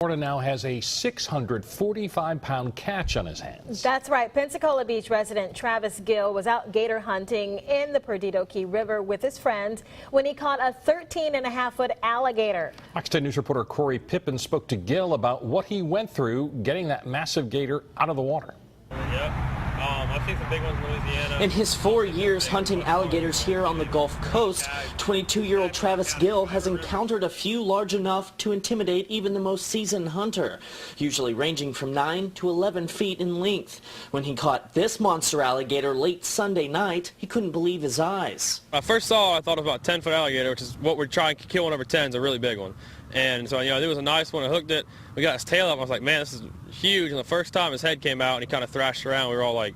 Florida now has a 645-pound catch on his hands. That's right. Pensacola Beach resident Travis Gill was out gator hunting in the Perdido Key River with his friends when he caught a 13-and-a-half-foot alligator. Fox 10 News reporter Corey Pippen spoke to Gill about what he went through getting that massive gator out of the water. I've seen some big ones in Louisiana. In his 4 years hunting alligators here on the Gulf Coast, 22-year-old Travis Gill has encountered a few large enough to intimidate even the most seasoned hunter, usually ranging from 9 to 11 feet in length. When he caught this monster alligator late Sunday night, he couldn't believe his eyes. I first saw it, I thought it was about a 10-foot alligator, which is what we're trying to kill. One over 10 is a really big one. And so, it was a nice one. I hooked it. We got his tail up. I was like, man, this is huge. And the first time his head came out and he kind of thrashed around, we were all like,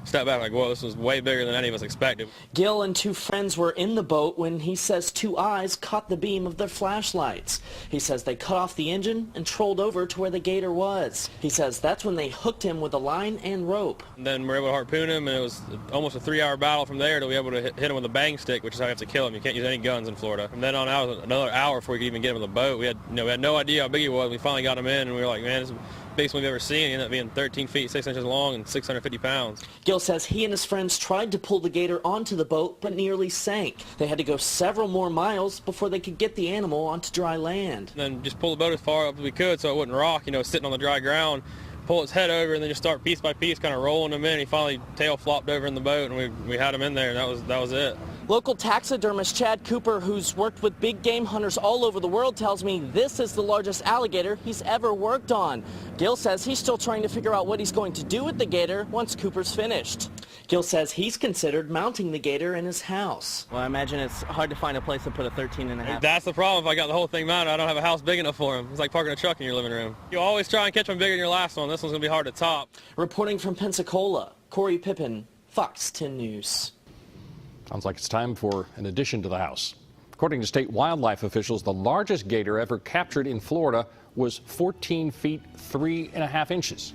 step back like, whoa, this was way bigger than any of us expected. Gill and two friends were in the boat when he says two eyes caught the beam of their flashlights. He says they cut off the engine and trolled over to where the gator was. He says that's when they hooked him with a line and rope. And then we were able to harpoon him, and it was almost a 3-hour battle from there to be able to hit him with a bang stick, which is how you have to kill him. You can't use any guns in Florida. From then on out, it was another hour before we could even get him in the boat. We had no idea how big he was. We finally got him in, and we were like, man, this is the biggest one we've ever seen. He ended up being 13 feet, 6 inches long, and 650 pounds. Gill says he and his friends tried to pull the gator onto the boat, but nearly sank. They had to go several more miles before they could get the animal onto dry land. And then just pull the boat as far up as we could so it wouldn't rock, sitting on the dry ground, pull his head over, and then just start piece by piece kind of rolling him in. He finally tail flopped over in the boat, and we had him in there, and that was it. Local taxidermist Chad Cooper, who's worked with big game hunters all over the world, tells me this is the largest alligator he's ever worked on. Gill says he's still trying to figure out what he's going to do with the gator once Cooper's finished. Gill says he's considered mounting the gator in his house. Well, I imagine it's hard to find a place to put a 13-and-a-half. That's the problem. If I got the whole thing mounted, I don't have a house big enough for him. It's like parking a truck in your living room. You always try and catch one bigger than your last one. This one's going to be hard to top. Reporting from Pensacola, Corey Pippen, Fox 10 News. Sounds like it's time for an addition to the house. According to state wildlife officials, the largest gator ever captured in Florida was 14 feet 3.5 inches.